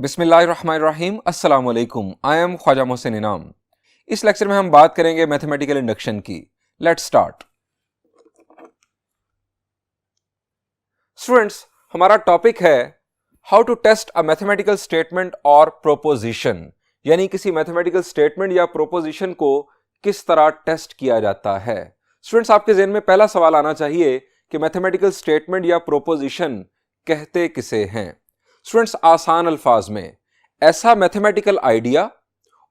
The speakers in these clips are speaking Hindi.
बिस्मिल्लाहिर्रहमानिर्रहीम अस्सलाम वालेकुम। आई एम ख्वाजा मोहसिन इनाम। इस लेक्चर में हम बात करेंगे मैथमेटिकल इंडक्शन की। Let's start. स्टूडेंट्स, हमारा टॉपिक है how to test a mathematical statement और प्रोपोजिशन, यानी किसी मैथमेटिकल स्टेटमेंट या प्रोपोजिशन को किस तरह टेस्ट किया जाता है। स्टूडेंट्स, आपके ज़हन में पहला सवाल आना चाहिए कि मैथमेटिकल स्टेटमेंट या प्रोपोजिशन कहते किसे हैं। स्टूडेंट्स, आसान अल्फाज में ऐसा मैथमेटिकल आइडिया,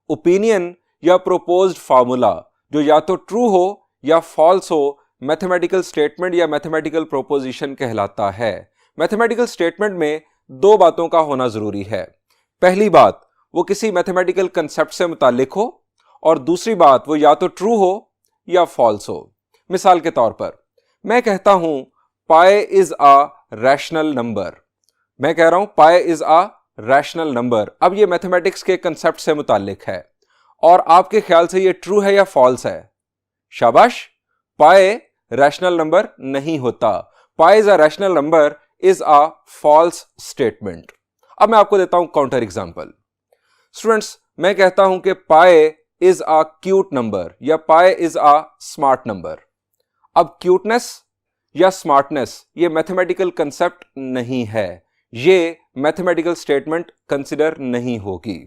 ओपिनियन या प्रोपोज्ड फार्मूला जो या तो ट्रू हो या फॉल्स हो, मैथमेटिकल स्टेटमेंट या मैथमेटिकल प्रोपोजिशन कहलाता है। मैथमेटिकल स्टेटमेंट में दो बातों का होना जरूरी है। पहली बात, वो किसी मैथमेटिकल कंसेप्ट से मुताल्लिक हो, और दूसरी बात, वो या तो ट्रू हो या फॉल्स हो। मिसाल के तौर पर मैं कहता हूं पाई इज अ रैशनल नंबर। मैं कह रहा हूं पाई इज अ रैशनल नंबर। अब ये मैथमेटिक्स के कंसेप्ट से मुताल्लिक है, और आपके ख्याल से ये ट्रू है या फॉल्स है? शाबाश, पाई रैशनल नंबर नहीं होता। Pi is a rational number is a false statement. अब मैं आपको देता हूं काउंटर एग्जांपल। स्टूडेंट्स, मैं कहता हूं कि pi is a cute number या pi is a smart number. अब क्यूटनेस या स्मार्टनेस ये मैथमेटिकल कंसेप्ट नहीं है, ये मैथमेटिकल स्टेटमेंट कंसिडर नहीं होगी।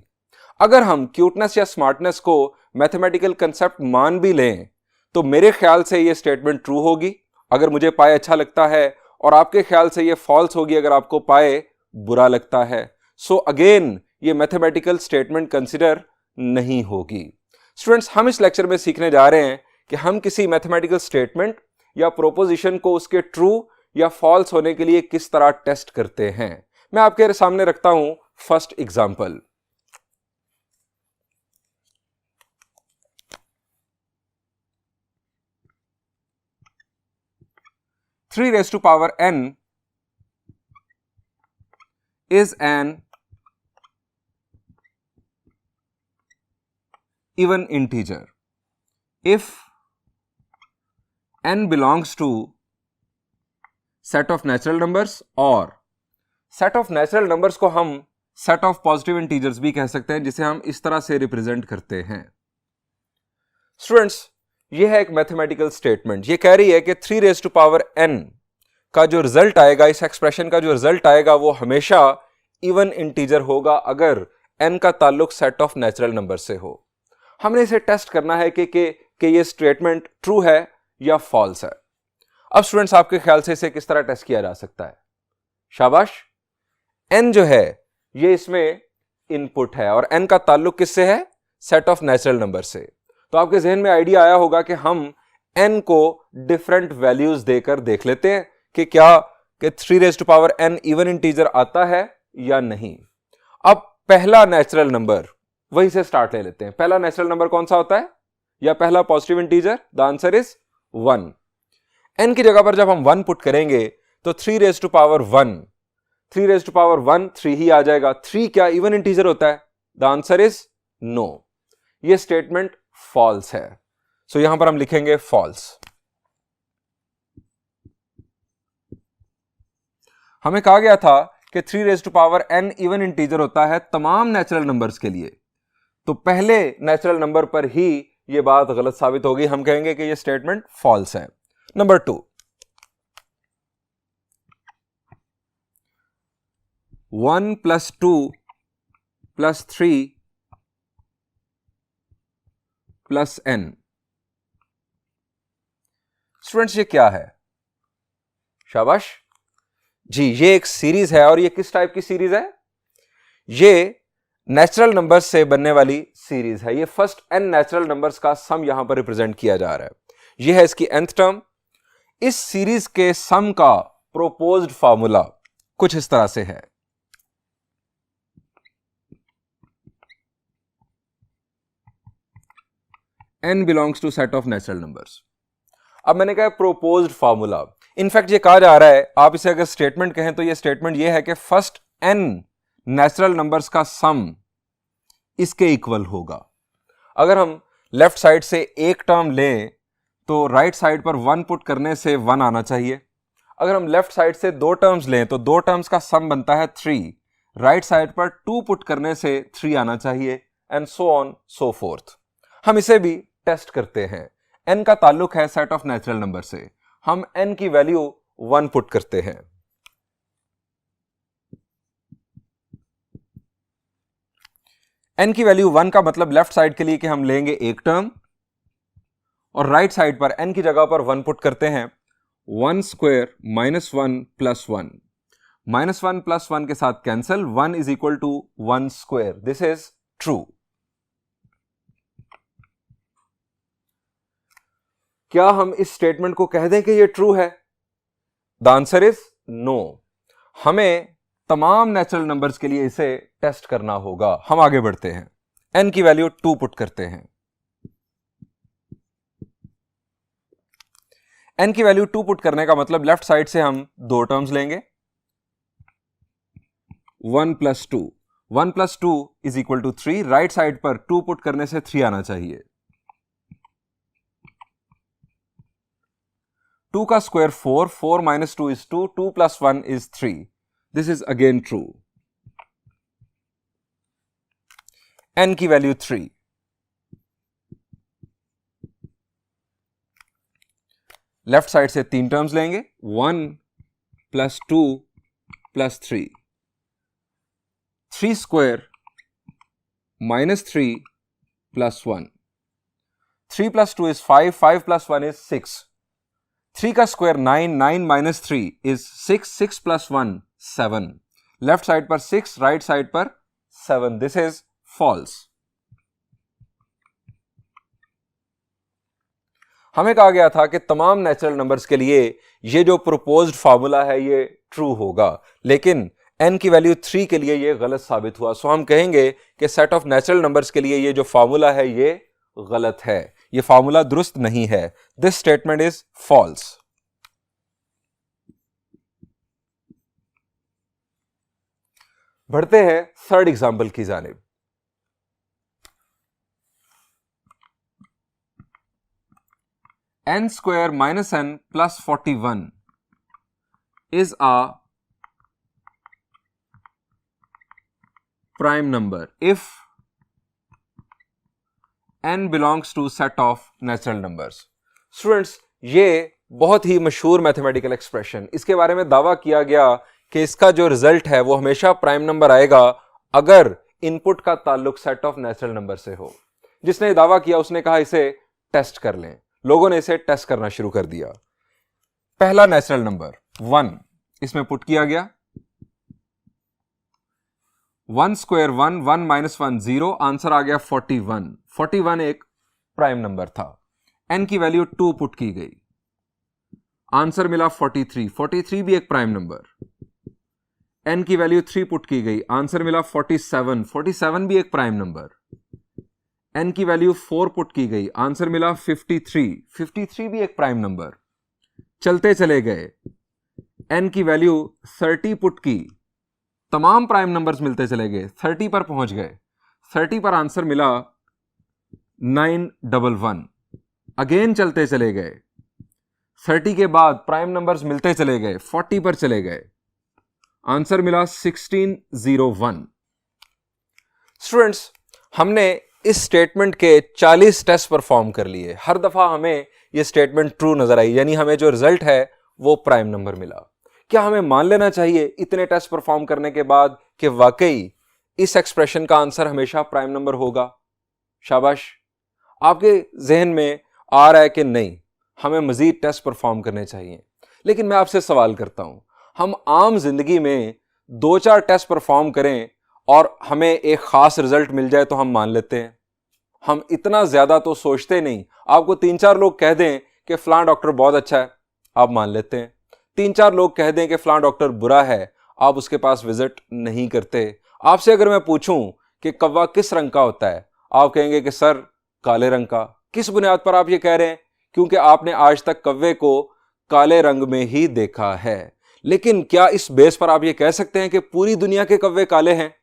अगर हम क्यूटनेस या स्मार्टनेस को मैथमेटिकल कंसेप्ट मान भी लें तो मेरे ख्याल से ये स्टेटमेंट ट्रू होगी अगर मुझे पाए अच्छा लगता है, और आपके ख्याल से ये फॉल्स होगी अगर आपको पाए बुरा लगता है। सो अगेन ये मैथमेटिकल स्टेटमेंट कंसिडर नहीं होगी। स्टूडेंट्स, हम इस लेक्चर में सीखने जा रहे हैं कि हम किसी मैथमेटिकल स्टेटमेंट या प्रोपोजिशन को उसके ट्रू या फॉल्स होने के लिए किस तरह टेस्ट करते हैं। मैं आपके सामने रखता हूं first example. Three raise to power n is an even integer if n belongs to set of natural numbers, और set of natural numbers को हम set of positive integers भी कह सकते हैं, जिसे हम इस तरह से रिप्रेजेंट करते हैं। स्टूडेंट्स, ये है एक मैथमेटिकल स्टेटमेंट। ये कह रही है कि 3 रेज़ टू पावर n का जो रिजल्ट आएगा, इस एक्सप्रेशन का जो रिजल्ट आएगा, वो हमेशा इवन इंटीजर होगा अगर n का ताल्लुक सेट ऑफ नेचुरल नंबर से हो। हमने इसे टेस्ट करना है कि ये स्टेटमेंट ट्रू है या फॉल्स है। अब स्टूडेंट्स, आपके ख्याल से इसे किस तरह टेस्ट किया जा सकता है? शाबाश, n जो है ये इसमें इनपुट है, और n का ताल्लुक किससे है? सेट ऑफ नेचुरल नंबर से। तो आपके जहन में आइडिया आया होगा कि हम n को डिफरेंट वैल्यूज देकर देख लेते हैं कि क्या कि 3 raise to power n even integer आता है या नहीं। अब पहला नेचुरल नंबर, वहीं से स्टार्ट ले लेते हैं। पहला नेचुरल नंबर कौन सा होता है, या पहला positive integer? The answer is 1। n की जगह पर जब हम 1 पुट करेंगे तो 3 raise to power 1, 3 raise to power 1 3 ही आ जाएगा। 3 क्या इवन इंटीजर होता है? The answer is no. ये स्टेटमेंट फॉल्स है। सो यहां पर हम लिखेंगे फॉल्स। हमें कहा गया था कि 3 raise to power n even integer होता है तमाम नेचुरल नंबर्स के लिए, तो पहले नेचुरल नंबर पर ही यह बात गलत साबित होगी। हम कहेंगे कि यह स्टेटमेंट फॉल्स है। Number 2, 1 + 2 + 3 + n। स्टूडेंट्स, ये क्या है? शाबाश जी, ये एक सीरीज है। और ये किस टाइप की सीरीज है? ये नेचुरल नंबर्स से बनने वाली सीरीज है। ये फर्स्ट n नेचुरल नंबर्स का सम यहां पर रिप्रेजेंट किया जा रहा है। ये है इसकी nth टर्म। इस सीरीज के सम का प्रोपोज्ड फार्मूला कुछ इस तरह से है। n belongs to set of natural numbers. अब मैंने कहा प्रोपोज्ड फार्मूला। इनफैक्ट ये कहा जा रहा है, आप इसे अगर स्टेटमेंट कहें तो ये स्टेटमेंट ये है कि फर्स्ट n नेचुरल नंबर्स का सम इसके इक्वल होगा। अगर हम लेफ्ट साइड से एक टर्म लें तो राइट साइड पर 1 पुट करने से 1 आना चाहिए। अगर हम लेफ्ट साइड से 2 टर्म्स लें तो 2 टर्म्स का सम बनता है 3, राइट साइड पर 2 पुट करने से 3 आना चाहिए, and so on so fourth. हम इसे भी टेस्ट करते हैं। n का ताल्लुक है सेट ऑफ नेचुरल नंबर से। हम n की वैल्यू 1 पुट करते हैं। n की वैल्यू 1 का मतलब लेफ्ट साइड के लिए कि हम लेंगे एक टर्म, और राइट साइड पर n की जगह पर 1 पुट करते हैं। 1 square minus 1 plus 1, minus 1 plus 1 के साथ cancel, 1 is equal to 1 square. This is true. क्या हम इस स्टेटमेंट को कह दें कि यह ट्रू है? The answer is no. हमें तमाम नेचुरल नंबर्स के लिए इसे टेस्ट करना होगा। हम आगे बढ़ते हैं, n की वैल्यू 2 पुट करते हैं। n की वैल्यू 2 पुट करने का मतलब लेफ्ट साइड से हम 2 टर्म्स लेंगे। 1 plus 2, 1 plus 2 is equal to 3। Right side पर 2 पुट करने से 3 आना चाहिए। 2 का square 4, 4 minus 2 is 2, 2 plus 1 is 3। This is again true. n की वैल्यू 3। लेफ्ट साइड से 3 टर्म्स लेंगे। 1 plus 2 plus 3, 3 square minus 3 plus 1, 3 plus 2 is 5, 5 plus 1 is 6। 3 का square 9, 9 minus 3 is 6, 6 plus 1 7। Left side पर 6, राइट साइड पर 7। This is false. हमें कहा गया था कि तमाम नेचुरल नंबर्स के लिए ये जो प्रोपोज्ड फार्मूला है ये ट्रू होगा, लेकिन n की वैल्यू 3 के लिए ये गलत साबित हुआ। सो हम कहेंगे कि सेट ऑफ नेचुरल नंबर्स के लिए ये जो फार्मूला है ये गलत है, ये फार्मूला दुरुस्त नहीं है। This statement is false. बढ़ते हैं थर्ड एग्जाम्पल की जानिब। n square minus n plus 41 is a prime number if n belongs to set of natural numbers। Students, ये बहुत ही मशहूर मैथमेटिकल एक्सप्रेशन, इसके बारे में दावा किया गया कि इसका जो रिजल्ट है वो हमेशा प्राइम नंबर आएगा अगर इनपुट का ताल्लुक सेट ऑफ नेचुरल नंबर से हो। जिसने दावा किया उसने कहा इसे टेस्ट कर लें। लोगों ने इसे टेस्ट करना शुरू कर दिया। पहला नेचुरल नंबर 1 इसमें पुट किया गया। 1 स्क्वायर 1, 1 माइनस 1 0, आंसर आ गया 41। 41 एक प्राइम नंबर था। n की वैल्यू 2 पुट की गई, आंसर मिला 43। 43 भी एक प्राइम नंबर। n की वैल्यू 3 पुट की गई, आंसर मिला 47। 47 भी एक प्राइम नंबर। n की वैल्यू 4 पुट की गई, आंसर मिला 53। 53 भी एक प्राइम नंबर। चलते चले गए, n की वैल्यू 30 पुट की, तमाम प्राइम नंबर्स मिलते चले गए, 30 पर पहुंच गए। 30 पर आंसर मिला 911। अगेन चलते चले गए, 30 के बाद प्राइम नंबर्स मिलते चले गए, 40 पर चले गए, आंसर मिला 1601। स्टूडेंट्स, हमने इस स्टेटमेंट के 40 टेस्ट परफॉर्म कर लिए। हर दफा हमें यह स्टेटमेंट ट्रू नजर आई, यानी हमें जो रिजल्ट है वो प्राइम नंबर मिला। क्या हमें मान लेना चाहिए इतने टेस्ट परफॉर्म करने के बाद कि वाकई इस एक्सप्रेशन का आंसर हमेशा प्राइम नंबर होगा? शाबाश, आपके जहन में आ रहा है कि नहीं, हमें मजीद टेस्ट परफॉर्म करने चाहिए। लेकिन मैं आपसे सवाल करता हूं, हम आम जिंदगी में 2-4 टेस्ट परफॉर्म करें और हमें एक खास रिजल्ट मिल जाए तो हम मान लेते हैं। हम इतना ज्यादा तो सोचते नहीं। आपको 3-4 लोग कह दें कि फलां डॉक्टर बहुत अच्छा है, आप मान लेते हैं। 3-4 लोग कह दें कि फलां डॉक्टर बुरा है, आप उसके पास विजिट नहीं करते। आपसे अगर मैं पूछूं कि कौवा किस रंग का होता है, आप कहेंगे कि सर काले रंग का। किस बुनियाद पर आप ये कह रहे हैं? क्योंकि आपने आज तक कौवे को काले रंग में ही देखा है। लेकिन क्या इस बेस पर आप ये कह सकते हैं कि पूरी दुनिया के कौवे काले हैं?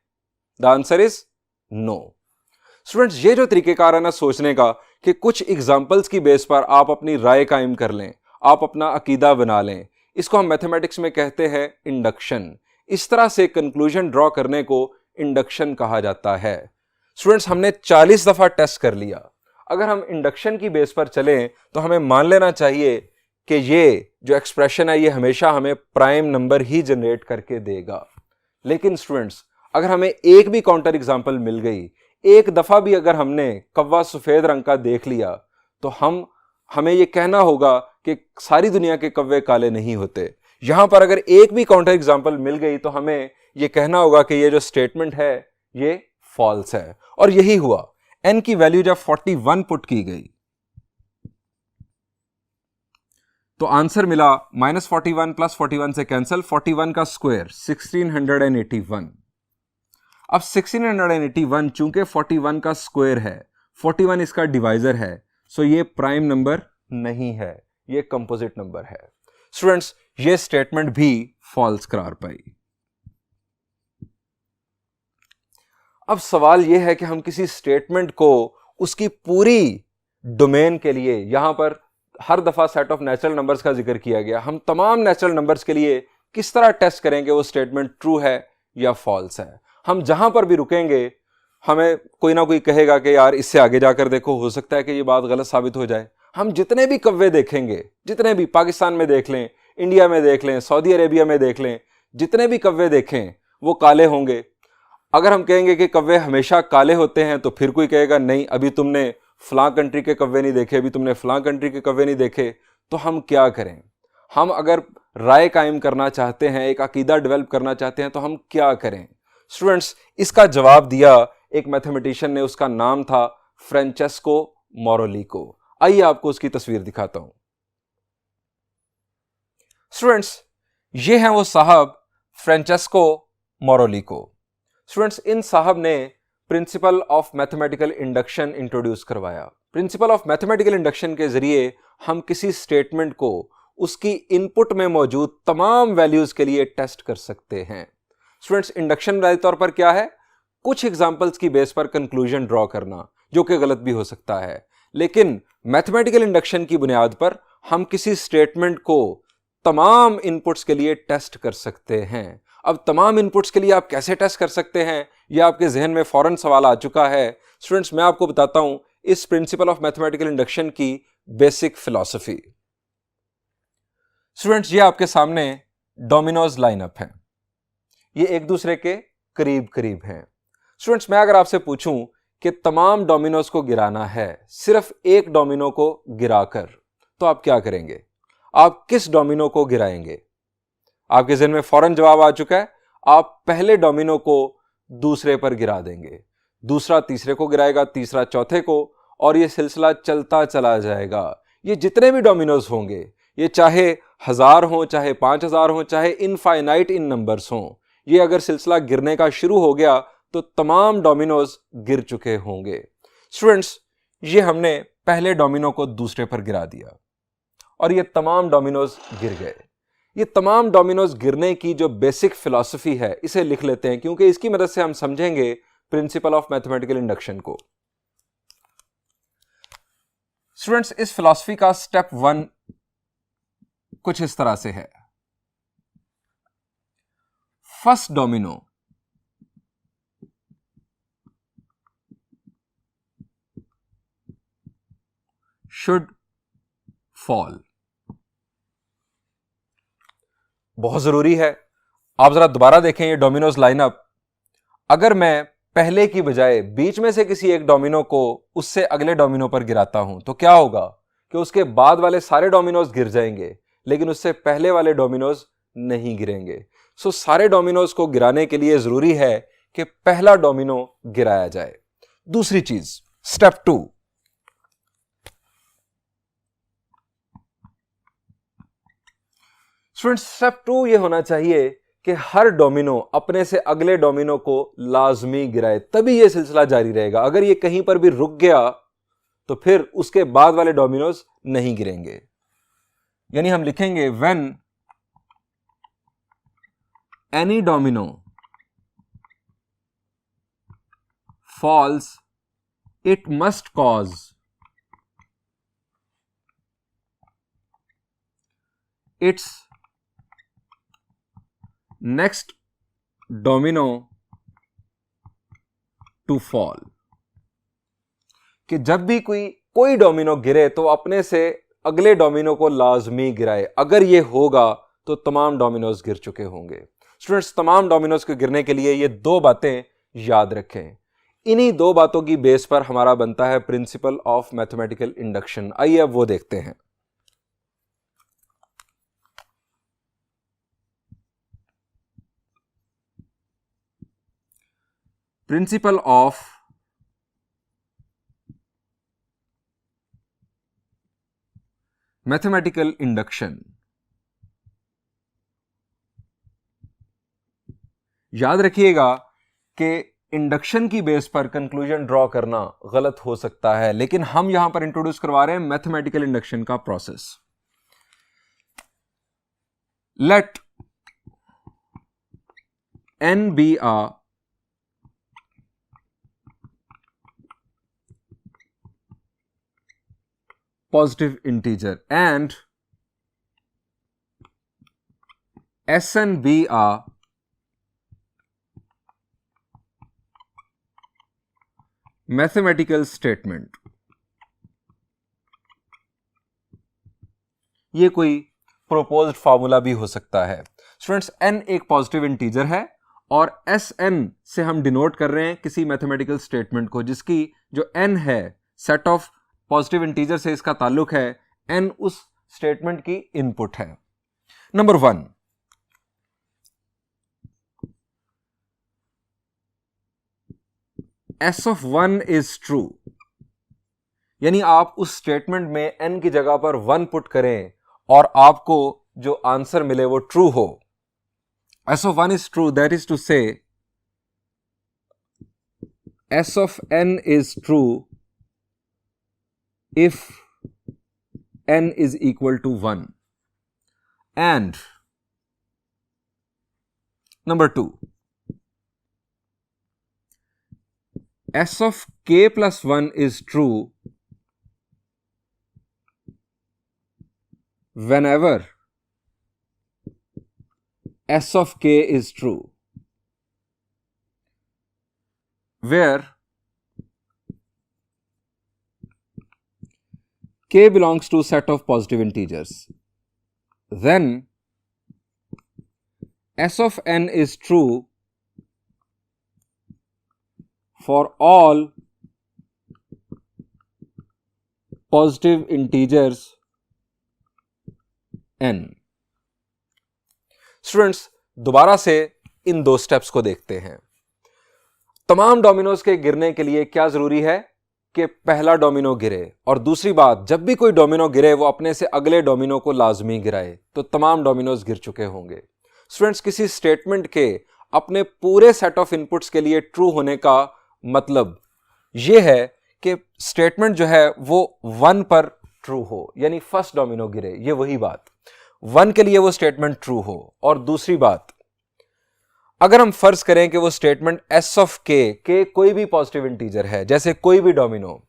The answer is no. Students, ये जो तरीकेकार है ना सोचने का कि कुछ एग्जाम्पल्स की बेस पर आप अपनी राय कायम कर लें, आप अपना अकीदा बना लें, इसको हम मैथमेटिक्स में कहते हैं इंडक्शन। इस तरह से कंक्लूजन ड्रॉ करने को इंडक्शन कहा जाता है। स्टूडेंट्स, हमने 40 दफा टेस्ट कर लिया। अगर हम इंडक्शन की बेस पर चलें तो हमें मान लेना चाहिए कि ये जो एक्सप्रेशन है ये हमेशा हमें प्राइम नंबर ही जनरेट करके देगा। लेकिन स्टूडेंट्स, अगर हमें एक भी काउंटर एग्जांपल मिल गई, एक दफा भी अगर हमने कौवा सफेद रंग का देख लिया, तो हमें यह कहना होगा कि सारी दुनिया के कौवे काले नहीं होते। यहां पर अगर एक भी काउंटर एग्जांपल मिल गई तो हमें यह कहना होगा कि यह जो स्टेटमेंट है ये फॉल्स है। और यही हुआ। एन की वैल्यू जब 41 पुट की गई तो आंसर मिला -41 + 41 से कैंसिल, 41 का स्क्वायर 1681। अब 1681 चूंकि 41 का स्क्वायर है, 41 इसका डिवाइजर है, सो ये प्राइम नंबर नहीं है, ये कंपोजिट नंबर है। स्टूडेंट्स, ये स्टेटमेंट भी फॉल्स करार पाई। अब सवाल यह है कि हम किसी स्टेटमेंट को उसकी पूरी डोमेन के लिए, यहां पर हर दफा सेट ऑफ नेचुरल नंबर्स का जिक्र किया गया, हम तमाम नेचुरल नंबर्स के लिए किस तरह टेस्ट करेंगे वो स्टेटमेंट ट्रू है या फॉल्स है। हम जहां पर भी रुकेंगे हमें कोई ना कोई कहेगा कि यार इससे आगे जाकर देखो, हो सकता है कि ये बात गलत साबित हो जाए। हम जितने भी कौवे देखेंगे, जितने भी पाकिस्तान में देख लें, इंडिया में देख लें, सऊदी अरेबिया में देख लें, जितने भी कौवे देखें वो काले होंगे। अगर हम कहेंगे कि कौवे हमेशा काले होते हैं तो फिर कोई कहेगा नहीं, अभी तुमने फलां कंट्री के कौवे नहीं देखे, अभी तुमने फलां कंट्री के कौवे नहीं देखे। तो हम क्या करें? हम अगर राय कायम करना चाहते हैं, एक अकीदा डेवलप करना चाहते हैं, तो हम क्या करें? स्टूडेंट्स, इसका जवाब दिया एक मैथमेटिशियन ने, उसका नाम था फ्रांचेस्को मोरोलिको। आइए आपको उसकी तस्वीर दिखाता हूं। स्टूडेंट्स, ये हैं वो साहब फ्रांचेस्को मोरोलिको। स्टूडेंट्स, इन साहब ने principle of mathematical induction introduce करवाया। प्रिंसिपल ऑफ मैथमेटिकल इंडक्शन के जरिए हम किसी स्टेटमेंट को उसकी इनपुट में मौजूद तमाम वैल्यूज के लिए टेस्ट कर सकते हैं। स्टूडेंट्स, इंडक्शन वाले तौर पर क्या है? कुछ एग्जांपल्स की बेस पर कंक्लूजन ड्रॉ करना, जो कि गलत भी हो सकता है। लेकिन मैथमेटिकल इंडक्शन की बुनियाद पर हम किसी स्टेटमेंट को तमाम इनपुट्स के लिए टेस्ट कर सकते हैं। अब तमाम इनपुट्स के लिए आप कैसे टेस्ट कर सकते हैं, यह आपके जहन में फौरन सवाल आ चुका है। स्टूडेंट्स, मैं आपको बताता हूं इस प्रिंसिपल ऑफ मैथमेटिकल इंडक्शन की बेसिक फिलॉसफी। स्टूडेंट्स, ये आपके सामने डोमिनोज लाइनअप है, ये एक दूसरे के करीब करीब हैं। स्टूडेंट्स, मैं अगर आपसे पूछूं कि तमाम डोमिनोज को गिराना है सिर्फ एक डोमिनो को गिराकर, तो आप क्या करेंगे? आप किस डोमिनो को गिराएंगे? आपके जहन में फौरन जवाब आ चुका है। आप पहले डोमिनो को दूसरे पर गिरा देंगे, दूसरा तीसरे को गिराएगा, तीसरा चौथे को, और यह सिलसिला चलता चला जाएगा। ये जितने भी डोमिनोज होंगे, ये चाहे 1000 हो, चाहे 5000 हो, चाहे इनफाइनाइट इन नंबर्स हों, ये अगर सिलसिला गिरने का शुरू हो गया तो तमाम डोमिनोज गिर चुके होंगे। स्टूडेंट्स, ये हमने पहले डोमिनो को दूसरे पर गिरा दिया और ये तमाम डोमिनोज गिर गए। ये तमाम डोमिनोज गिरने की जो बेसिक फिलॉसफी है, इसे लिख लेते हैं, क्योंकि इसकी मदद से हम समझेंगे प्रिंसिपल ऑफ मैथमेटिकल इंडक्शन को। स्टूडेंट्स, इस फिलॉसफी का स्टेप 1 कुछ इस तरह से है। First domino should fall. बहुत जरूरी है। आप जरा दोबारा देखें ये डोमिनोज लाइनअप। अगर मैं पहले की बजाय बीच में से किसी एक डोमिनो को उससे अगले डोमिनो पर गिराता हूं तो क्या होगा कि उसके बाद वाले सारे डोमिनोज गिर जाएंगे, लेकिन उससे पहले वाले डोमिनोज नहीं गिरेंगे। सो सारे डोमिनोज को गिराने के लिए जरूरी है कि पहला डोमिनो गिराया जाए। दूसरी चीज, स्टेप 2, स्टूडेंट्स, स्टेप 2 यह होना चाहिए कि हर डोमिनो अपने से अगले डोमिनो को लाजमी गिराए, तभी यह सिलसिला जारी रहेगा। अगर यह कहीं पर भी रुक गया तो फिर उसके बाद वाले डोमिनोज नहीं गिरेंगे। यानी हम लिखेंगे when any domino falls it must cause its next domino to fall, कि जब भी कोई डोमिनो गिरे तो अपने से अगले डोमिनो को लाजमी गिराए। अगर ये होगा तो तमाम डोमिनोज गिर चुके होंगे। स्टूडेंट्स, तमाम डोमिनोज के गिरने के लिए ये दो बातें याद रखें। इन्हीं दो बातों की बेस पर हमारा बनता है प्रिंसिपल ऑफ मैथमेटिकल इंडक्शन। आइए अब वो देखते हैं। Principle of mathematical induction. याद रखिएगा कि इंडक्शन की बेस पर कंक्लूजन ड्रॉ करना गलत हो सकता है, लेकिन हम यहां पर इंट्रोड्यूस करवा रहे हैं मैथमेटिकल इंडक्शन का process. Let n be a positive integer and Sn be a mathematical statement. ये कोई प्रोपोज्ड फार्मूला भी हो सकता है। स्टूडेंट्स, n एक पॉजिटिव इंटीजर है और Sn से हम डिनोट कर रहे हैं किसी मैथमेटिकल स्टेटमेंट को जिसकी जो n है, सेट ऑफ पॉजिटिव इंटीजर से इसका ताल्लुक है, n उस स्टेटमेंट की इनपुट है। Number 1, S of 1 is true, यानी आप उस स्टेटमेंट में n की जगह पर 1 पुट करें और आपको जो आंसर मिले वो ट्रू हो। S of 1 is true, that is to say S of n is true if n is equal to 1. And number 2, S of k plus 1 is true whenever S of k is true, where k belongs to set of positive integers. Then S of n is true for all positive integers n. Students, दोबारा से इन दो स्टेप्स को देखते हैं। तमाम डोमिनोज के गिरने के लिए क्या जरूरी है कि पहला डोमिनो गिरे, और दूसरी बात, जब भी कोई डोमिनो गिरे वो अपने से अगले डोमिनो को लाजमी गिराए, तो तमाम डोमिनोज गिर चुके होंगे। स्टूडेंट्स, किसी स्टेटमेंट के अपने पूरे सेट ऑफ इनपुट्स के लिए ट्रू होने का मतलब यह है कि स्टेटमेंट जो है वो 1 पर ट्रू हो, यानी फर्स्ट डोमिनो गिरे, ये वही बात, 1 के लिए वो स्टेटमेंट ट्रू हो। और दूसरी बात, अगर हम फर्ज करें कि वो स्टेटमेंट S of k कोई भी पॉजिटिव इंटीजर है, जैसे कोई भी डोमिनो,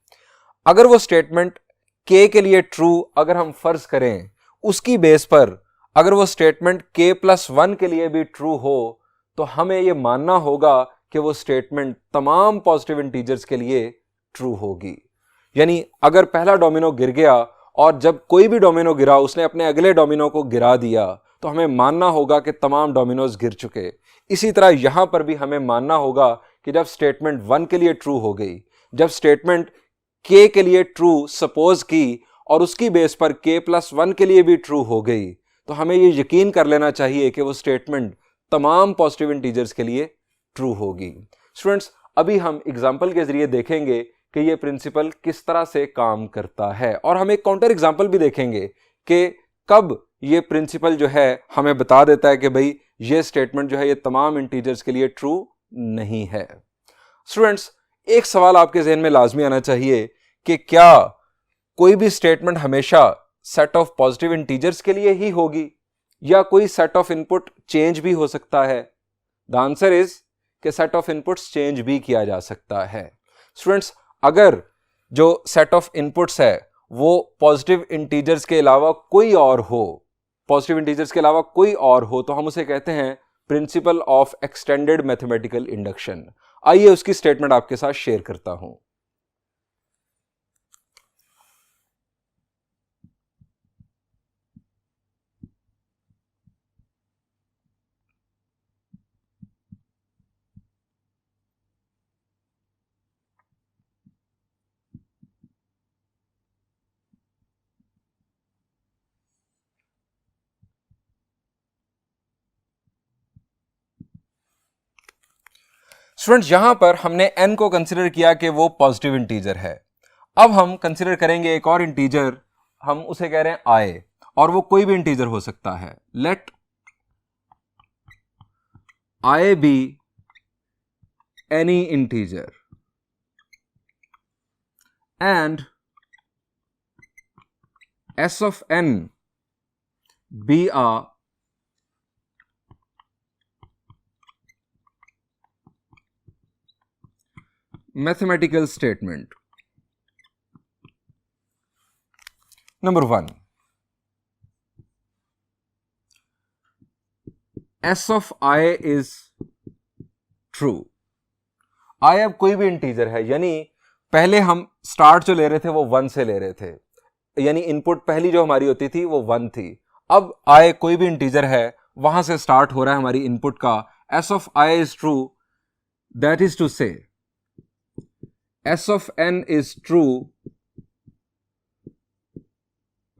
अगर वो स्टेटमेंट k के लिए ट्रू अगर हम फर्ज करें, उसकी बेस पर अगर वो स्टेटमेंट k plus 1 के लिए भी ट्रू हो, तो हमें ये मानना होगा कि वो स्टेटमेंट तमाम पॉजिटिव इंटीजर्स के लिए ट्रू होगी। यानी अगर पहला डोमिनो गिर गया और जब कोई भी डोमिनो गिरा उसने अपने अगले डोमिनो को गिरा दिया, तो हमें मानना होगा कि तमाम डोमिनोज गिर चुके। इसी तरह यहां पर भी हमें मानना होगा कि जब स्टेटमेंट 1 के लिए ट्रू हो गई, जब स्टेटमेंट k के लिए ट्रू सपोज की और उसकी बेस पर k plus 1 के लिए भी ट्रू हो गई, तो हमें यह यकीन कर लेना चाहिए कि वो स्टेटमेंट तमाम पॉजिटिव इंटीजर्स के लिए ट्रू होगी। स्टूडेंट्स, अभी हम एग्जाम्पल के जरिए देखेंगे कि ये प्रिंसिपल किस तरह से काम करता है, और हम एक काउंटर एग्जाम्पल भी देखेंगे कि कब ये प्रिंसिपल जो है हमें बता देता है कि भाई ये स्टेटमेंट जो है ये तमाम इंटीजर्स के लिए ट्रू नहीं है। स्टूडेंट्स, एक सवाल आपके जहन में लाजमी आना चाहिए कि क्या कोई भी स्टेटमेंट हमेशा सेट ऑफ पॉजिटिव इंटीजर्स के लिए ही होगी या कोई सेट ऑफ इनपुट चेंज भी हो सकता है? द आंसर इज कि सेट ऑफ इनपुट्स चेंज भी किया जा सकता है। स्टूडेंट्स, अगर जो सेट ऑफ इनपुट्स है वो पॉजिटिव इंटीजर्स के अलावा कोई और हो, पॉजिटिव इंटीजर्स के अलावा कोई और हो, तो हम उसे कहते हैं principle of extended mathematical induction. आइए उसकी स्टेटमेंट आपके साथ शेयर करता हूं। स्टूडेंट्स, यहां पर हमने n को कंसीडर किया कि वो पॉजिटिव इंटीजर है। अब हम कंसीडर करेंगे एक और इंटीजर, हम उसे कह रहे हैं i, और वो कोई भी इंटीजर हो सकता है। Let i be any integer and s of n be a mathematical statement. Number 1, s of I is true. I अब कोई भी इंटीजर है, यानी पहले हम स्टार्ट जो ले रहे थे वो 1 से ले रहे थे, यानी इनपुट पहली जो हमारी होती थी वो 1 थी। अब I कोई भी इंटीजर है, वहां से स्टार्ट हो रहा है हमारी इनपुट का। s of I is true, that is to say s of n is true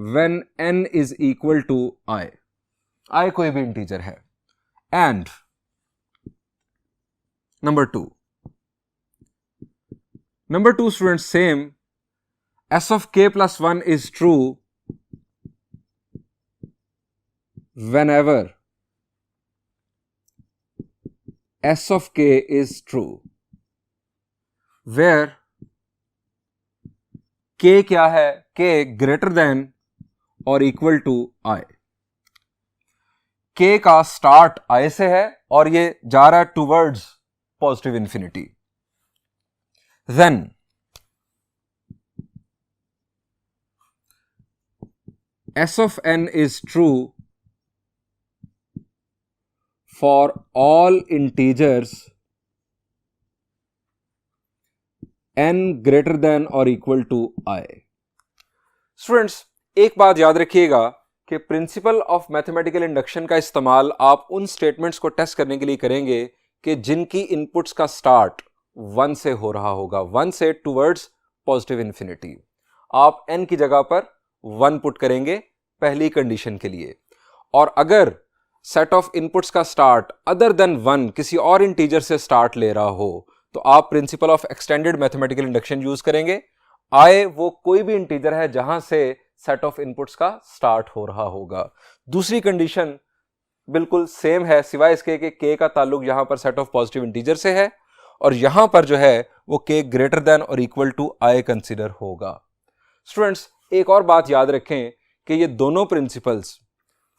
when n is equal to I. I कोई भी इंटीजर है। And number 2, students, same, s of k plus 1 is true whenever s of k is true, where k क्या है? k greater than or equal to I. k का स्टार्ट I से है और ये जा रहा है towards positive infinity. Then s of n is true for all integers n greater than or equal to I. Students, एक बात याद रखिएगा कि प्रिंसिपल ऑफ मैथमेटिकल इंडक्शन का इस्तेमाल आप उन स्टेटमेंट्स को टेस्ट करने के लिए करेंगे कि जिनकी इनपुट्स का स्टार्ट 1 से हो रहा होगा, 1 से टूवर्ड्स पॉजिटिव इंफिनिटी। आप n की जगह पर 1 पुट करेंगे पहली कंडीशन के लिए, और अगर सेट ऑफ इनपुट्स का स्टार्ट अदर देन 1 किसी और इंटीजर से स्टार्ट ले रहा हो तो आप principle of extended mathematical induction use करेंगे। I वो कोई भी इंटीजर है जहां से सेट ऑफ इनपुट्स का स्टार्ट हो रहा होगा। दूसरी कंडीशन बिल्कुल सेम है, सिवाय इसके कि k का ताल्लुक यहां पर सेट ऑफ पॉजिटिव इंटीजर से है और यहां पर जो है वो k ग्रेटर देन और इक्वल टू I कंसीडर होगा। स्टूडेंट्स, एक और बात याद रखें कि ये दोनों प्रिंसिपल्स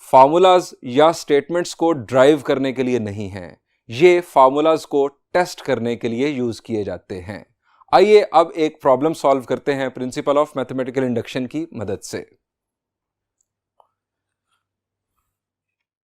फार्मूलाज या स्टेटमेंट्स को ड्राइव करने के लिए नहीं हैं, ये फार्मूलाज को टेस्ट करने के लिए यूज किए जाते हैं। आइए अब एक प्रॉब्लम सॉल्व करते हैं प्रिंसिपल ऑफ मैथमेटिकल इंडक्शन की मदद से।